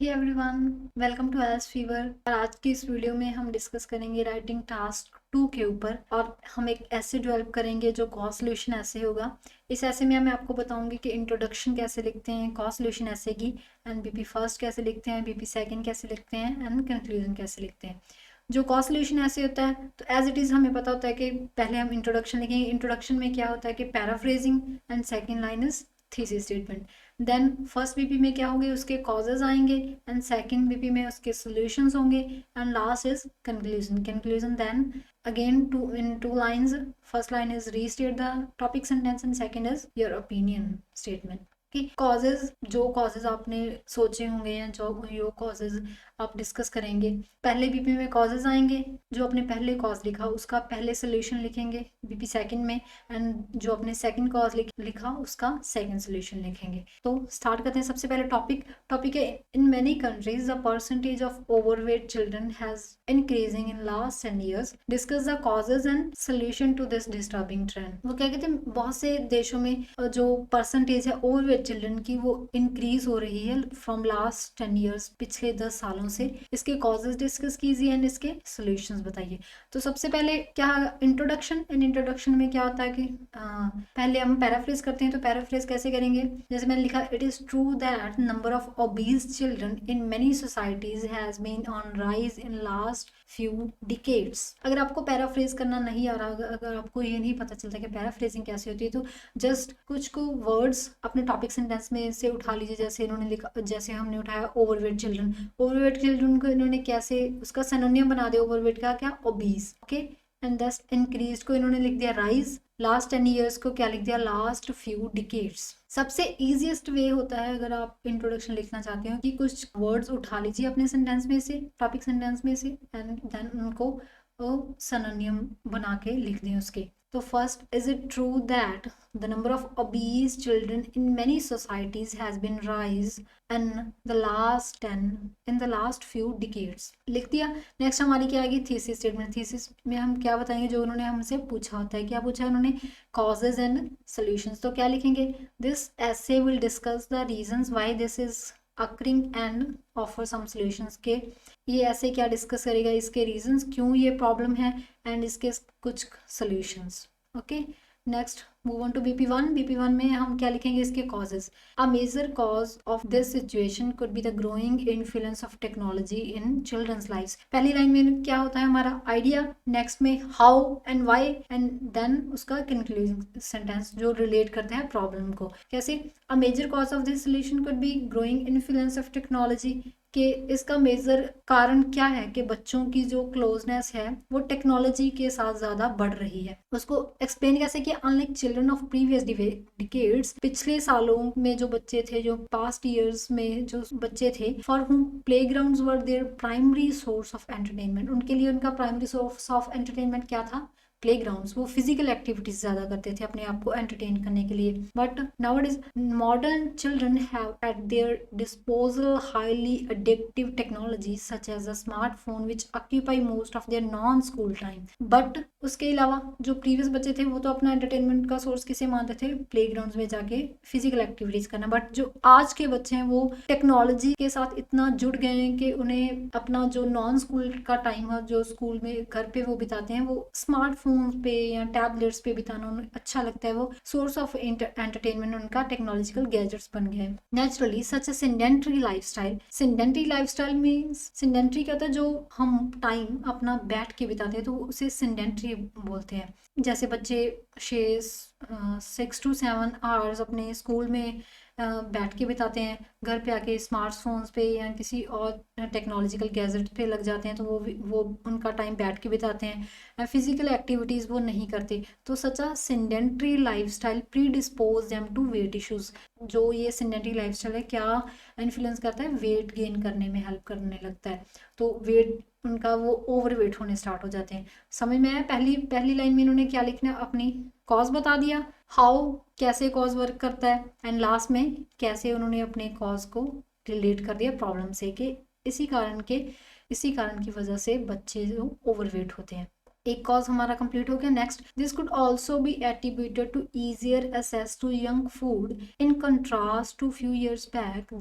Hey everyone, welcome to S fever. और आज की इस वीडियो में हम डिस्कस करेंगे राइटिंग टास्क 2 के ऊपर। और हम एक ऐसे डेवलप करेंगे जो कॉज सॉल्यूशन ऐसे होगा। इस ऐसे में मैं आपको बताऊंगी कि इंट्रोडक्शन कैसे लिखते हैं कॉज सॉल्यूशन ऐसे की, एंड बीपी फर्स्ट कैसे लिखते हैं, बीपी सेकंड कैसे लिखते हैं, एंड कंक्लूजन कैसे लिखते हैं। जो कॉज सॉल्यूशन ऐसे होता है तो एज इट इज़ हमें पता होता है कि पहले हम इंट्रोडक्शन लिखेंगे। इंट्रोडक्शन में क्या होता है कि paraphrasing, and second line is thesis statement. Then first BP में क्या होंगे, उसके कॉजेज आएंगे, एंड सेकंड बीपी में उसके सॉल्यूशंस होंगे, and last is conclusion. Conclusion then again two lines. First line is restate the topic sentence, and second is your opinion statement. कि causes, जो कॉजेज आपने सोचे होंगे या जो कॉजेज आप डिस्कस करेंगे, पहले बीपी में कॉजेज आएंगे, जो आपने पहले कॉज लिखा उसका पहले सोल्यूशन लिखेंगे बीपी सेकंड में, एंड जो आपने सेकंड कॉज लिखा उसका सेकंड सोल्यूशन लिखेंगे। तो स्टार्ट करते हैं। सबसे पहले टॉपिक है, in many countries the percentage of overweight children has increasing in last 10 years। Discuss the causes and solution to this disturbing trend. वो क्या कहते हैं, बहुत से देशों में जो परसेंटेज है ओवरवेट चिल्ड्रन की वो इंक्रीज हो रही है फ्रॉम लास्ट 10 years, पिछले 10 सालों से। इसके कॉजेज डिस्कस कीजिए एंड इसके सॉल्यूशंस बताइए। तो सबसे पहले क्या, इंट्रोडक्शन। एंड इंट्रोडक्शन में क्या होता है कि पहले हम पैराफ्रेज करते हैं। तो पैराफ्रेज कैसे करेंगे, जैसे मैंने लिखा, it is true that number of obese children in many societies has been on rise in last few decades. अगर आपको पैराफ्रेज करना नहीं आ रहा, अगर आपको ये नहीं पता चलता कि पैराफ्रेजिंग कैसे होती है, तो जस्ट कुछ को वर्ड्स अपने टॉपिक सेंटेंस में से उठा लीजिए। जैसे इन्होंने लिखा, जैसे हमने उठाया ओवरवेट चिल्ड्रन। ओवरवेट चिल्ड्रन को इन्होंने कैसे, उसका सिनोनियम बना दिया ओवरवेट का, क्या, ओबीज। ओके, एंड दस इंक्रीज को इन्होंने लिख दिया राइज। लास्ट 10 years को क्या लिख दिया, लास्ट फ्यू डिकेड्स। सबसे इजीएस्ट वे होता है, अगर आप इंट्रोडक्शन लिखना चाहते हो, कि कुछ वर्ड्स उठा लीजिए अपने सेंटेंस में से, टॉपिक सेंटेंस में से, एंड देन उनको सिनोनियम बना के लिख दें उसके। तो first, is it true that the number of obese children in many societies has been rise in the last few decades। लिख दिया। नेक्स्ट हमारी क्या आएगी, थीसिस स्टेटमेंट। थीसिस में हम क्या बताएंगे, जो उन्होंने हमसे पूछा होता है। क्या पूछा है उन्होंने, कॉजेज एंड सॉल्यूशंस। तो क्या लिखेंगे, this essay will discuss the reasons why this is occurring and offer some solutions। के ये ऐसे क्या डिस्कस करेगा, इसके रीजंस, क्यों ये प्रॉब्लम है, एंड इसके कुछ solutions. Okay, next move on to BP 1। BP 1 में हम क्या लिखेंगे, इसके causes. A major cause of this situation could be the growing influence of technology in children's lives. पहली लाइन में क्या होता है हमारा आइडिया, नेक्स्ट में how and why, and then उसका कंक्लूजन सेंटेंस जो रिलेट करता है प्रॉब्लम को। कैसे, a major cause of this solution could be growing influence of technology, कि इसका मेजर कारण क्या है कि बच्चों की जो क्लोजनेस है वो टेक्नोलॉजी के साथ ज्यादा बढ़ रही है। उसको एक्सप्लेन कैसे किया, unlike children of previous decades, पिछले सालों में जो बच्चे थे, जो पास्ट ईयर्स में जो बच्चे थे, फॉर हुम playgrounds were there primary source of entertainment, उनके लिए उनका प्राइमरी सोर्स ऑफ एंटरटेनमेंट क्या था, प्लेग्राउंड्स। वो फिजिकल एक्टिविटीज ज्यादा करते थे अपने आप को एंटरटेन करने के लिए। But nowadays modern children have at their disposal highly addictive technology such as a smartphone which occupy most of their non school time. But उसके अलावा जो प्रीवियस बच्चे थे वो तो अपना एंटरटेनमेंट का सोर्स किसे मानते थे, प्लेग्राउंड्स में जाके फिजिकल एक्टिविटीज करना। बट जो आज के बच्चे हैं वो टेक्नोलॉजी के साथ इतना जुड़ गए हैं कि उन्हें अपना जो नॉन स्कूल का टाइम है, जो स्कूल में घर पे वो बिताते हैं, वो स्मार्टफोन पे या टैबलेट्स पे बिताना उन्हें अच्छा लगता है। वो सोर्स ऑफ एंटरटेनमेंट उनका टेक्नोलॉजिकल गैजेट्स बन गए। Naturally such a sedentary lifestyle. Sedentary lifestyle means, sedentary क्या होता है, जो हम टाइम अपना बैठ के बिताते हैं तो उसे सेडेंटरी बोलते हैं। जैसे बच्चे 6 to 7 आवर्स अपने स्कूल में बैठ के बिताते हैं, घर पे आके स्मार्टफोन्स पे या किसी और टेक्नोलॉजिकल गैजेट पे लग जाते हैं, तो वो उनका टाइम बैठ के बिताते हैं, फिजिकल एक्टिविटीज़ वो नहीं करते। तो such a sedentary lifestyle predispose them to weight issues. जो ये सेडेंटरी लाइफस्टाइल है क्या इन्फ्लुएंस करता है, वेट गेन करने में हेल्प करने लगता है। तो वेट उनका वो ओवरवेट होने स्टार्ट हो जाते हैं। समझ में आया। पहली लाइन में इन्होंने क्या लिखना, अपनी कॉज बता दिया, हाउ कैसे कॉज वर्क करता है, एंड लास्ट में कैसे उन्होंने अपने कॉज को रिलेट कर दिया प्रॉब्लम से, कि इसी कारण की वजह से बच्चे जो ओवरवेट होते हैं। एक कॉज हमारा कंप्लीट हो गया। Next, this could also be attributed to easier access to junk food in contrast to few years back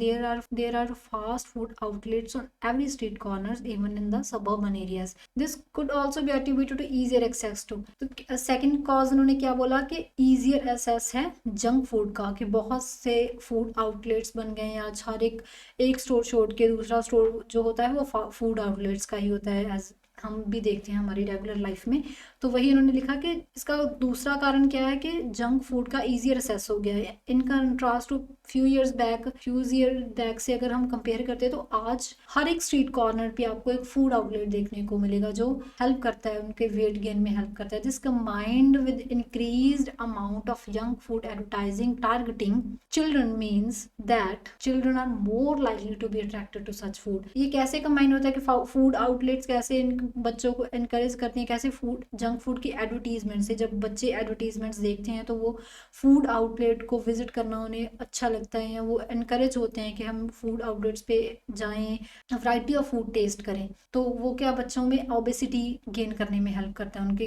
there are fast food outlets on every street corners even in the suburban areas. This could also be attributed to easier access to। तो second cause उन्होंने क्या बोला कि easier access है junk food का, कि बहुत से फूड आउटलेट्स बन गए हैं आज, हर एक स्टोर छोड़ के दूसरा स्टोर जो होता है वो फूड आउटलेट्स का ही होता है, एज हम भी देखते हैं हमारी रेगुलर लाइफ में। तो वही इन्होंने लिखा कि इसका दूसरा कारण क्या है कि जंक फूड का ईजियर एक्सेस हो गया है in contrast to few year back से अगर हम कंपेयर करते हैं तो आज हर एक स्ट्रीट कॉर्नर पे आपको एक फूड आउटलेट देखने को मिलेगा जो हेल्प करता है, उनके वेट गेन में हेल्प करता है। This combined with increased amount of junk food advertising targeting children means that children are more likely to be attracted to such food. ये कैसे कंबाइन होता है कि फूड आउटलेट्स कैसे इन बच्चों को एनकरेज करते हैं, कैसे फूड जंक फूड की एडवर्टीजमेंट से, जब बच्चे एडवर्टीजमेंट्स देखते हैं तो वो फूड आउटलेट को विजिट करना उन्हें अच्छा लगता है, या वो एनकरेज होते हैं कि हम फूड आउटलेट्स पे जाएं, वैरायटी ऑफ फूड टेस्ट करें। तो वो क्या बच्चों में ओबेसिटी गेन करने में हेल्प करता है उनके,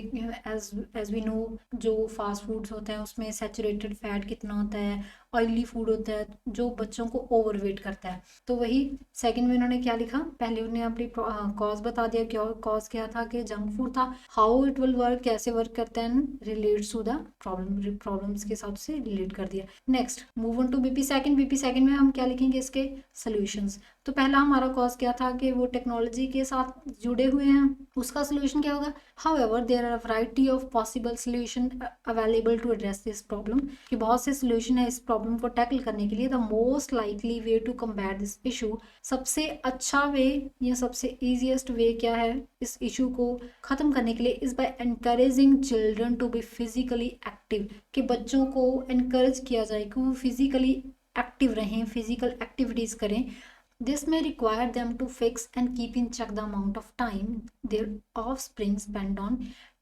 एज वी नो जो फास्ट फूड्स होते हैं उसमें सैचुरेटेड फैट कितना होता है, ऑयली फूड होता है जो बच्चों को ओवरवेट करता है। तो वही सेकंड में उन्होंने क्या लिखा, पहले उन्होंने अपनी कॉज बता दिया, क्या कॉज क्या था कि जंक फूड था, हाउ इट विल वर्क, कैसे वर्क करता है, रिलेट्स टू द प्रॉब्लम्स के साथ से रिलेट कर दिया। Next move on to BP second में हम क्या लिखेंगे, इसके सोल्यूशंस। तो पहला हमारा कॉज क्या था कि वो टेक्नोलॉजी के साथ जुड़े हुए हैं, उसका सोल्यूशन क्या होगा, however there are variety of possible solution available to address this problem, कि बहुत से सोल्यूशन है इस प्रॉब्लम को टैकल करने के लिए। The most likely way to combat this issue, सबसे अच्छा वे या सबसे ईजिएस्ट वे क्या है इस इशू को खत्म करने के लिए, is by encouraging children to be physically active, कि बच्चों को एनकरेज किया जाए कि वो फिजिकली एक्टिव रहें, फिजिकल एक्टिविटीज करें। This may require them to fix and keep in check the amount of time their offspring spend on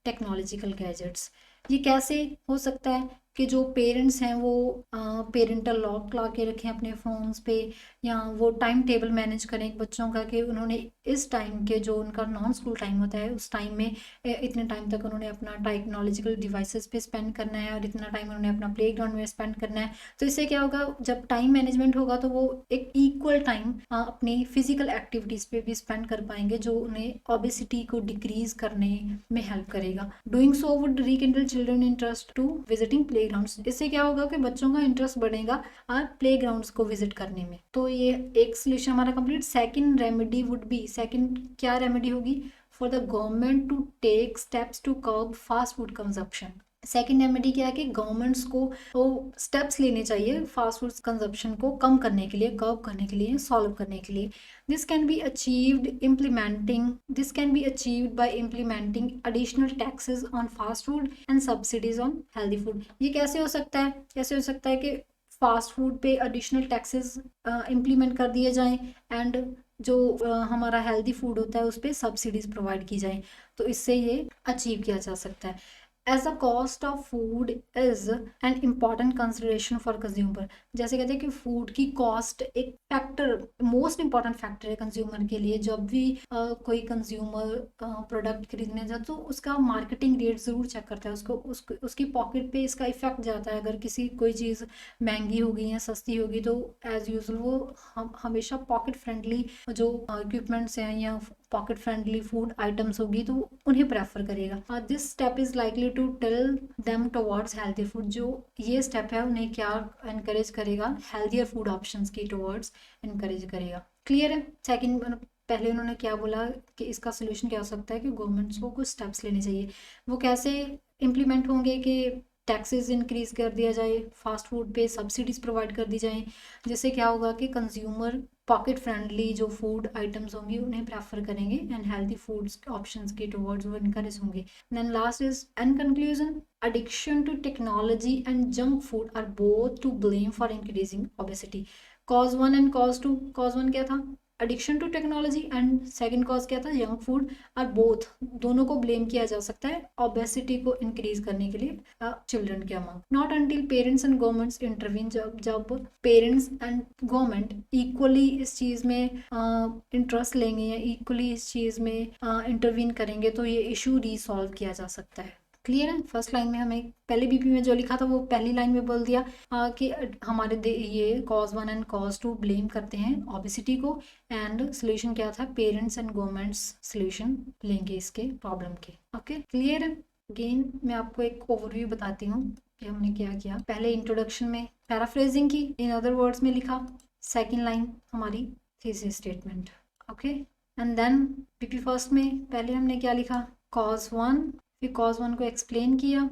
technological gadgets। ये कैसे हो सकता है कि जो पेरेंट्स हैं वो पेरेंटल लॉक ला के रखें अपने फ़ोन्स पे, या वो टाइम टेबल मैनेज करें बच्चों का कि उन्होंने इस टाइम के जो उनका नॉन स्कूल टाइम होता है उस टाइम में इतने टाइम तक उन्होंने अपना टेक्नोलॉजिकल डिवाइसेस पे स्पेंड करना है और इतना टाइम उन्होंने अपना प्ले ग्राउंड में स्पेंड करना है। तो इससे क्या होगा, जब टाइम मैनेजमेंट होगा तो वो एक इक्वल टाइम अपनी फिजिकल एक्टिविटीज़ पे भी स्पेंड कर पाएंगे जो उन्हें ओबेसिटी को डिक्रीज करने में हेल्प करेगा। Doing so would rekindle children interest to visiting playgrounds, इससे क्या होगा कि बच्चों का इंटरेस्ट बढ़ेगा और प्ले ग्राउंड्स को विजिट करने में। तो ये एक सोल्यूशन हमारा complete. Second remedy would be, second क्या रेमेडी होगी, for the government to take steps to curb fast food consumption. Second remedy क्या है कि गवर्नमेंट्स को वो स्टेप्स लेने चाहिए फास्ट फूड कंजप्शन को कम करने के लिए, कर्ब करने के लिए, सॉल्व करने के लिए। This can be achieved by implementing additional taxes on fast food and subsidies on healthy food. ये कैसे हो सकता है, कैसे हो सकता है कि फास्ट फूड पे एडिशनल टैक्सेस इम्प्लीमेंट कर दिए जाएं एंड जो हमारा हेल्दी फूड होता है उस पर सब्सिडीज प्रोवाइड की जाए, तो इससे ये अचीव किया जा सकता है। As the cost of food is an important consideration for consumer, जैसे कहते हैं कि फूड की कॉस्ट एक फैक्टर, मोस्ट इंपॉर्टेंट फैक्टर है कंज्यूमर के लिए। जब भी कोई कंज्यूमर प्रोडक्ट खरीदने जाए तो उसका मार्केटिंग रेट ज़रूर चेक करता है, उसकी पॉकेट पे इसका इफेक्ट जाता है। अगर कोई चीज़ महंगी होगी या सस्ती होगी तो एज यूजल वो हमेशा पॉकेट फ्रेंडली जो इक्विपमेंट्स हैं या पॉकेट फ्रेंडली फूड आइटम्स होगी तो उन्हें प्रेफर करेगा। This step is likely to tell them towards healthy food, जो ये स्टेप है उन्हें क्या एनकरेज करेगा, हेल्दियर फूड ऑप्शंस की टुवर्ड्स एनकरेज करेगा। क्लियर है। सेकंड, पहले उन्होंने क्या बोला कि इसका सोल्यूशन क्या हो सकता है कि गवर्नमेंट्स को कुछ स्टेप्स लेने चाहिए। वो कैसे इम्प्लीमेंट होंगे कि टैक्सेस इंक्रीज कर दिया जाए, फास्ट फूड पे सब्सिडीज प्रोवाइड कर दी जाए, जिससे क्या होगा कि कंज्यूमर पॉकेट फ्रेंडली जो फूड आइटम्स होंगी उन्हें प्रेफर करेंगे एंड हेल्दी फूड्स ऑप्शंस के टुवर्ड्स वो इनकरेज होंगे। Then last is an conclusion, addiction to technology and junk food are both to blame for increasing obesity। cause 1 and cause 2, cause 1 क्या था, addiction to technology and second cause क्या था, junk food, और both दोनों को blame किया जा सकता है ओबेसिटी को इंक्रीज करने के लिए चिल्ड्रन के among. Not until parents and governments intervene, जब पेरेंट्स एंड गवर्नमेंट इक्वली इस चीज़ में इंटरेस्ट लेंगे या इक्वली इस चीज़ में इंटरवीन करेंगे तो ये इशू रिसॉल्व किया जा सकता है। क्लियर है। फर्स्ट लाइन में हमें पहले बीपी में जो लिखा था वो पहली लाइन में बोल दिया कि हमारे ये कॉज 1 एंड कॉज 2 ब्लेम करते हैं ओबेसिटी को, एंड सोल्यूशन क्या था, पेरेंट्स एंड गवर्नमेंट्स सोल्यूशन लेंगे इसके प्रॉब्लम के। ओके, क्लियर है। अगेन मैं आपको एक ओवरव्यू बताती हूँ कि हमने क्या किया। पहले इंट्रोडक्शन में पैराफ्रेजिंग की, इन अदर वर्ड्स में लिखा। सेकेंड लाइन हमारी thesis statement. Okay, and then BP first में पहले हमने क्या लिखा, कॉज 1, फिर कॉज 1 को एक्सप्लेन किया।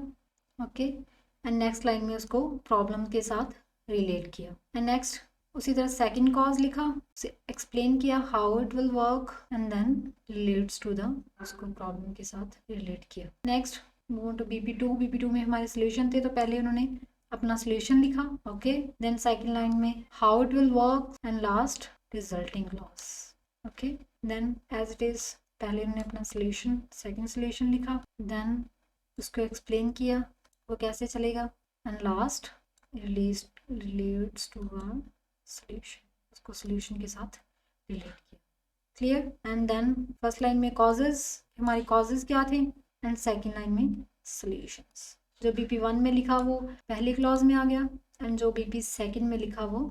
ओके, एंड नेक्स्ट लाइन में उसको प्रॉब्लम के साथ रिलेट किया। एंड नेक्स्ट उसी तरह सेकंड कॉज लिखा, उसे एक्सप्लेन किया how it will work, and then relates to the, उसको प्रॉब्लम के साथ रिलेट किया। Next move to BP2। BP2 में हमारे सोल्यूशन थे, तो पहले उन्होंने अपना सोल्यूशन लिखा। ओके, देन सेकंड लाइन में how it will work, and last resulting loss. Okay, then as it is, पहले उन्होंने अपना सोल्यूशन, सेकंड सोल्यूशन लिखा, देन उसको एक्सप्लेन किया वो कैसे चलेगा, and last relates to a solution, उसको सोल्यूशन के साथ रिलेट किया। Clear. And then first line में कॉजेज, हमारी कॉजेज क्या थे, एंड सेकंड लाइन में सोल्यूशंस। जो BP1 में लिखा वो पहली क्लॉज में आ गया, एंड जो BP सेकंड में लिखा वो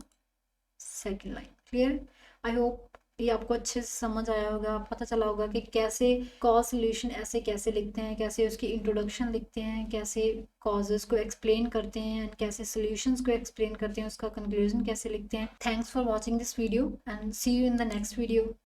second line. Clear. I hope ये आपको अच्छे से समझ आया होगा, पता चला होगा कि कैसे कॉज सोल्यूशन ऐसे कैसे लिखते हैं, कैसे उसकी इंट्रोडक्शन लिखते हैं, कैसे कॉजेस को एक्सप्लेन करते हैं, एंड कैसे सोल्यूशंस को एक्सप्लेन करते हैं, उसका कंक्लूजन कैसे लिखते हैं। Thanks for watching this video and see you in the next video.